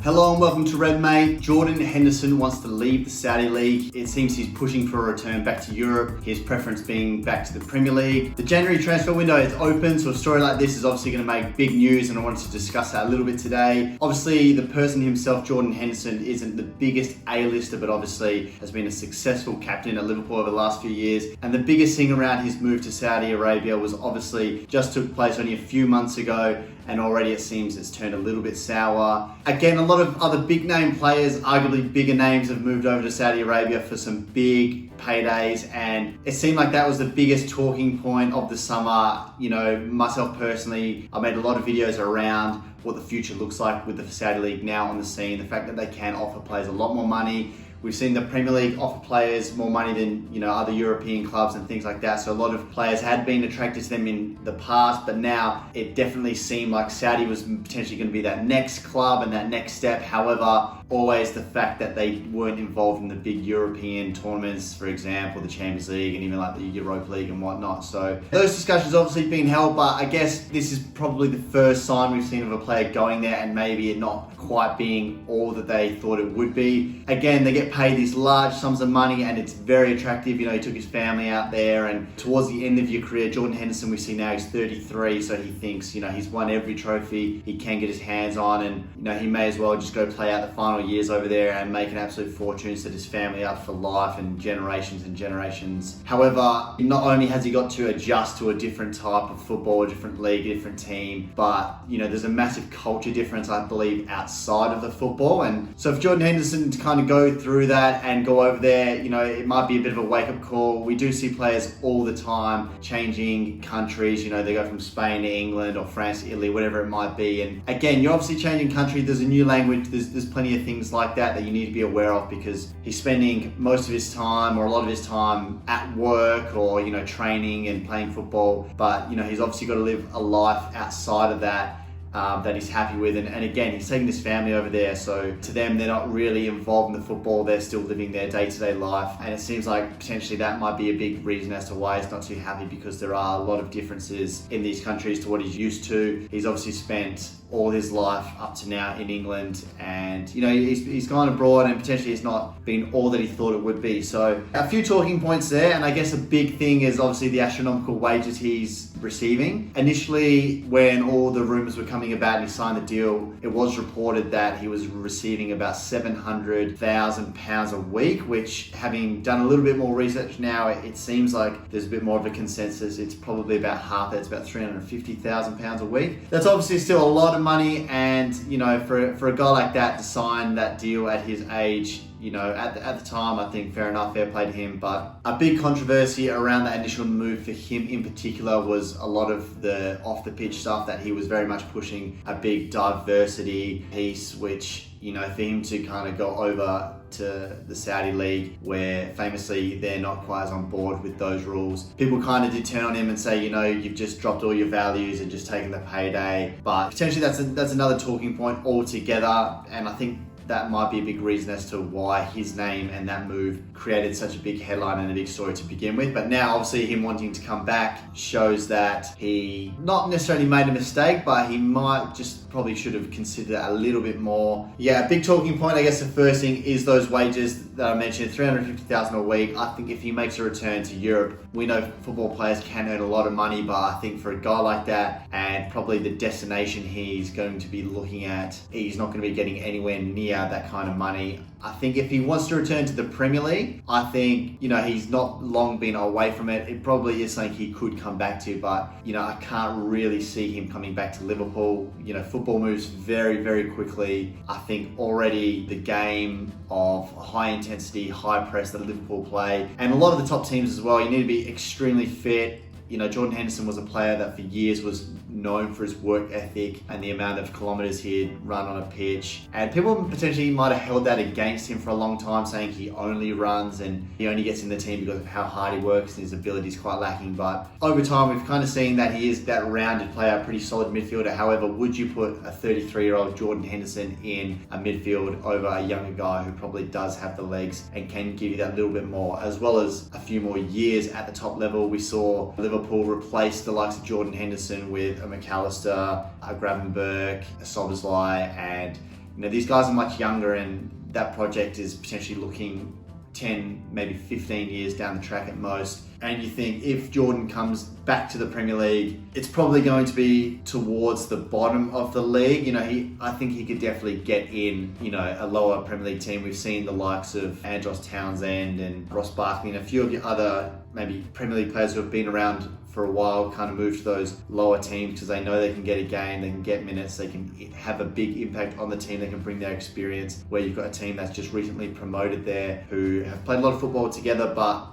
Hello and welcome to Red Mate. Jordan Henderson wants to leave the Saudi League. It seems he's pushing for a return back to Europe, his preference being back to the Premier League. The January transfer window is open, so a story like this is obviously going to make big news, and I wanted to discuss that a little bit today. Obviously, the person himself, Jordan Henderson, isn't the biggest A-lister, but obviously has been a successful captain at Liverpool over the last few years. And the biggest thing around his move to Saudi Arabia was obviously just took place only a few months ago, and already it seems it's turned a little bit sour. Again, a lot of other big name players, arguably bigger names, have moved over to Saudi Arabia for some big paydays, and it seemed like that was the biggest talking point of the summer. You know, myself personally, I made a lot of videos around what the future looks like with the Saudi League now on the scene, the fact that they can offer players a lot more money. We've seen the Premier League offer players more money than, you know, other European clubs and things like that. So a lot of players had been attracted to them in the past, but now it definitely seemed like Saudi was potentially going to be that next club and that next step. However, always the fact that they weren't involved in the big European tournaments, for example, the Champions League and even like the Europa League and whatnot. So those discussions obviously been held, but I guess this is probably the first sign we've seen of a player going there and maybe it not quite being all that they thought it would be. Again, they get paid these large sums of money and it's very attractive. You know, he took his family out there, and towards the end of your career, Jordan Henderson, we see now he's 33, so he thinks, you know, he's won every trophy he can get his hands on, and, you know, he may as well just go play out the final years over there and make an absolute fortune, set his family up for life and generations. However, not only has he got to adjust to a different type of football, a different league, a different team, but, you know, there's a massive culture difference, I believe, outside of the football. And so if Jordan Henderson to kind of go through that and go over there, you know, it might be a bit of a wake-up call. We do see players all the time changing countries. You know, they go from Spain to England or France to Italy, whatever it might be. And again, you're obviously changing country. There's a new language. There's plenty of things like that you need to be aware of, because he's spending most of his time or a lot of his time at work or, you know, training and playing football. But, you know, he's obviously got to live a life outside of that that he's happy with, and again, he's taking his family over there, so to them, they're not really involved in the football, they're still living their day-to-day life, and it seems like potentially that might be a big reason as to why he's not too happy, because there are a lot of differences in these countries to what he's used to. He's obviously spent all his life up to now in England, and, you know, he's gone abroad and potentially it's not been all that he thought it would be. So a few talking points there, and I guess a big thing is obviously the astronomical wages he's receiving. Initially, when all the rumours were coming about and he signed the deal, it was reported that he was receiving about £700,000 a week, which, having done a little bit more research now, it seems like there's a bit more of a consensus. It's probably about half that. It's about £350,000 a week. That's obviously still a lot of money, and, you know, for a guy like that to sign that deal at his age, you know, at the time, I think fair enough, fair play to him. But a big controversy around that initial move for him in particular was a lot of the off the pitch stuff, that he was very much pushing a big diversity piece, which, you know, for him to kind of go over to the Saudi League, where famously they're not quite as on board with those rules, people kind of did turn on him and say, you know, you've just dropped all your values and just taken the payday. But potentially that's another talking point altogether, and I think that might be a big reason as to why his name and that move created such a big headline and a big story to begin with. But now, obviously, him wanting to come back shows that he not necessarily made a mistake, but he might just probably should have considered it a little bit more. Yeah, a big talking point, I guess the first thing is those wages that I mentioned, $350,000 a week. I think if he makes a return to Europe, we know football players can earn a lot of money, but I think for a guy like that, and probably the destination he's going to be looking at, he's not going to be getting anywhere near that kind of money. I think if he wants to return to the Premier League, I think, you know, he's not long been away from it. It probably is something he could come back to, but, you know, I can't really see him coming back to Liverpool. You know, football moves very, very quickly. I think already the game of high intensity, high press that Liverpool play, and a lot of the top teams as well, you need to be extremely fit. You know, Jordan Henderson was a player that for years was known for his work ethic and the amount of kilometres he'd run on a pitch. And people potentially might have held that against him for a long time, saying he only runs and he only gets in the team because of how hard he works and his ability is quite lacking. But over time, we've kind of seen that he is that rounded player, a pretty solid midfielder. However, would you put a 33-year-old Jordan Henderson in a midfield over a younger guy who probably does have the legs and can give you that little bit more, as well as a few more years at the top level? We saw Liverpool replace the likes of Jordan Henderson with a McAllister, a Gravenberch, a Szoboszlai, and these guys are much younger, and that project is potentially looking 10, maybe 15 years down the track at most. And you think if Jordan comes back to the Premier League, it's probably going to be towards the bottom of the league. I think he could definitely get in, a lower Premier League team. We've seen the likes of Andros Townsend and Ross Barkley and a few of the other maybe Premier League players who have been around for a while kind of move to those lower teams because they know they can get a game, they can get minutes, they can have a big impact on the team, they can bring their experience, where you've got a team that's just recently promoted there who have played a lot of football together, but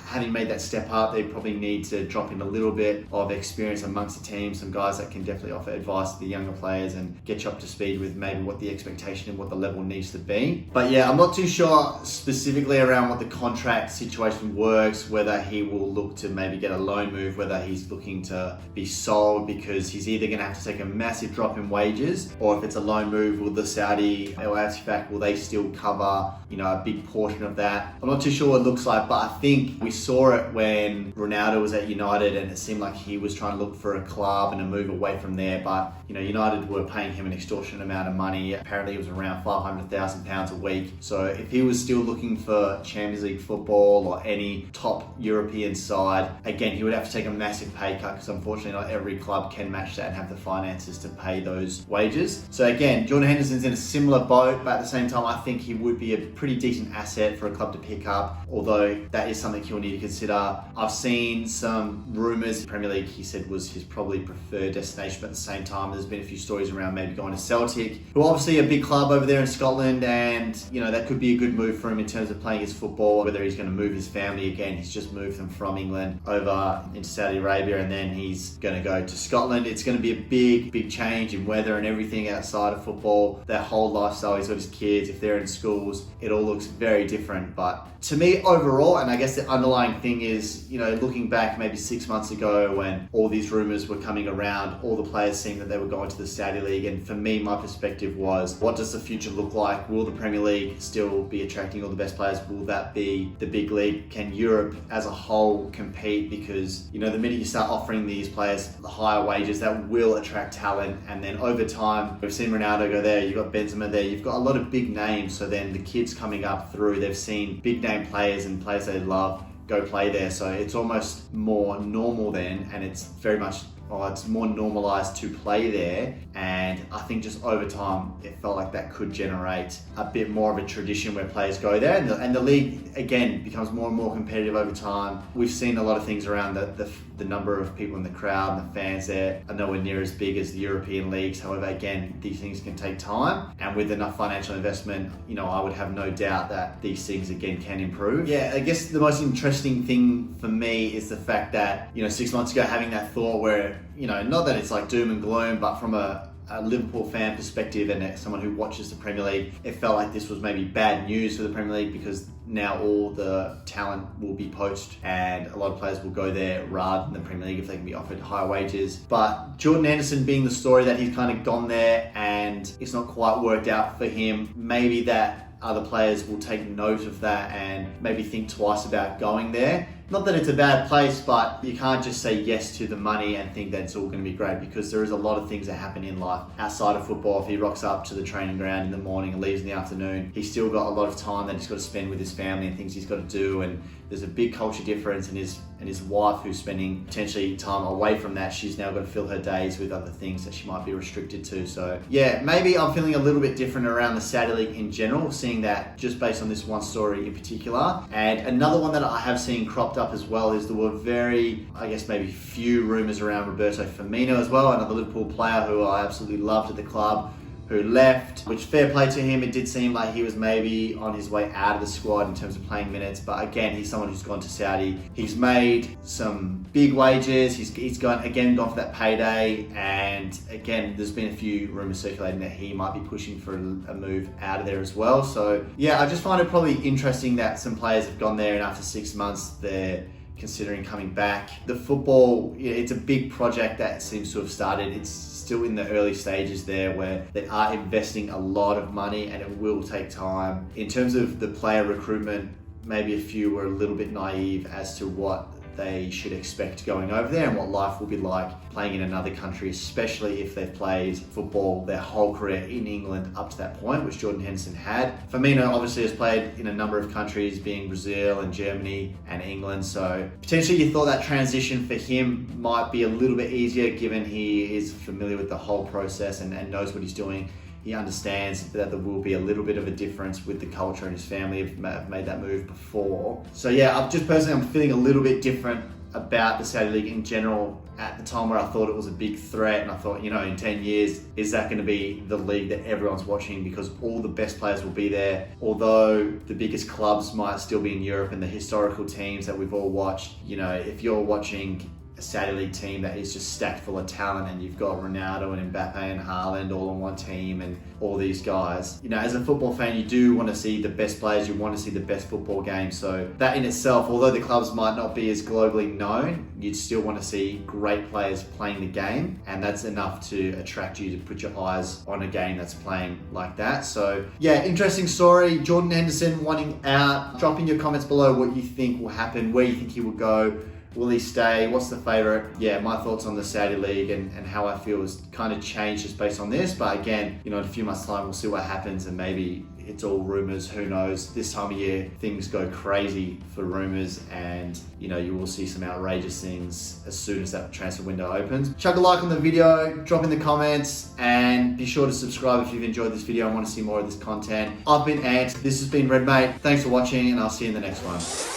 having made that step up, they probably need to drop in a little bit of experience amongst the team, some guys that can definitely offer advice to the younger players and get you up to speed with maybe what the expectation and what the level needs to be. But yeah, I'm not too sure specifically around what the contract situation works, whether he will look to maybe get a loan move, whether he's looking to be sold because he's either going to have to take a massive drop in wages, or if it's a loan move, will the Saudi Al-Ettifaq, will they still cover, a big portion of that? I'm not too sure what it looks like, but I think we saw it when Ronaldo was at United, and it seemed like he was trying to look for a club and a move away from there. But United were paying him an extortionate amount of money. Apparently, it was around £500,000 a week. So if he was still looking for Champions League football or any top European side, again, he would have to take a massive pay cut because unfortunately, not every club can match that and have the finances to pay those wages. So again, Jordan Henderson's in a similar boat, but at the same time, I think he would be a pretty decent asset for a club to pick up, although that is something he'll need to consider. I've seen some rumours, Premier League he said was his probably preferred destination, but at the same time there's been a few stories around maybe going to Celtic, who are obviously a big club over there in Scotland, and that could be a good move for him in terms of playing his football, whether he's going to move his family again. He's just moved them from England over into Saudi Arabia, and then he's going to go to Scotland. It's going to be a big change in weather and everything outside of football. Their whole lifestyle, he's got his kids, if they're in schools, it all looks very different. But to me overall, and I guess the underlying thing is, looking back maybe 6 months ago when all these rumours were coming around, all the players seeing that they were going to the Saudi League, and for me, my perspective was, what does the future look like? Will the Premier League still be attracting all the best players? Will that be the big league? Can Europe as a whole compete? Because, the minute you start offering these players the higher wages, that will attract talent, and then over time, we've seen Ronaldo go there, you've got Benzema there, you've got a lot of big names, so then the kids coming up through, they've seen big name players and players they love go play there, so it's almost more normal then, and it's very much it's more normalized to play there. And I think just over time it felt like that could generate a bit more of a tradition where players go there, and the league again becomes more and more competitive over time. We've seen a lot of things around the number of people in the crowd and the fans there are nowhere near as big as the European leagues. However, again, these things can take time, and with enough financial investment, I would have no doubt that these things again can improve. Yeah, I guess the most interesting thing for me is the fact that 6 months ago having that thought where not that it's like doom and gloom, but from a Liverpool fan perspective and someone who watches the Premier League, it felt like this was maybe bad news for the Premier League because now all the talent will be poached and a lot of players will go there rather than the Premier League if they can be offered higher wages. But Jordan Henderson being the story that he's kind of gone there and it's not quite worked out for him, maybe that other players will take note of that and maybe think twice about going there. Not that it's a bad place, but you can't just say yes to the money and think that it's all going to be great, because there is a lot of things that happen in life outside of football. If he rocks up to the training ground in the morning and leaves in the afternoon, he's still got a lot of time that he's got to spend with his family and things he's got to do, and there's a big culture difference, and his wife, who's spending potentially time away from that, she's now got to fill her days with other things that she might be restricted to. So yeah, maybe I'm feeling a little bit different around the Saudi League in general, seeing that just based on this one story in particular. And another one that I have seen cropped up as well is there were very, I guess maybe few rumours around Roberto Firmino as well, another Liverpool player who I absolutely loved at the club, who left, which fair play to him. It did seem like he was maybe on his way out of the squad in terms of playing minutes, but again, he's someone who's gone to Saudi. He's made some big wages. He's gone for that payday, and again, there's been a few rumours circulating that he might be pushing for a move out of there as well. So yeah, I just find it probably interesting that some players have gone there and after 6 months they're considering coming back. The football, it's a big project that seems to have started. It's still in the early stages there where they are investing a lot of money and it will take time. In terms of the player recruitment, maybe a few were a little bit naive as to what they should expect going over there and what life will be like playing in another country, especially if they've played football their whole career in England up to that point, which Jordan Henderson had. Firmino obviously has played in a number of countries, being Brazil and Germany and England, so potentially you thought that transition for him might be a little bit easier given he is familiar with the whole process and knows what he's doing. He understands that there will be a little bit of a difference with the culture, and his family have made that move before. So yeah, I'm feeling a little bit different about the Saudi League in general at the time where I thought it was a big threat, and I thought, in 10 years, is that going to be the league that everyone's watching because all the best players will be there? Although the biggest clubs might still be in Europe and the historical teams that we've all watched, if you're watching a Saudi League team that is just stacked full of talent and you've got Ronaldo and Mbappe and Haaland all on one team and all these guys. As a football fan, you do want to see the best players, you want to see the best football game. So that in itself, although the clubs might not be as globally known, you'd still want to see great players playing the game, and that's enough to attract you to put your eyes on a game that's playing like that. So yeah, interesting story. Jordan Henderson wanting out. Drop in your comments below what you think will happen, where you think he will go. Will he stay? What's the favourite? Yeah, my thoughts on the Saudi League and how I feel has kind of changed just based on this. But again, in a few months' time, we'll see what happens, and maybe it's all rumours, who knows. This time of year, things go crazy for rumours, and you will see some outrageous things as soon as that transfer window opens. Chuck a like on the video, drop in the comments, and be sure to subscribe if you've enjoyed this video and want to see more of this content. I've been Ant, this has been Red Mate. Thanks for watching, and I'll see you in the next one.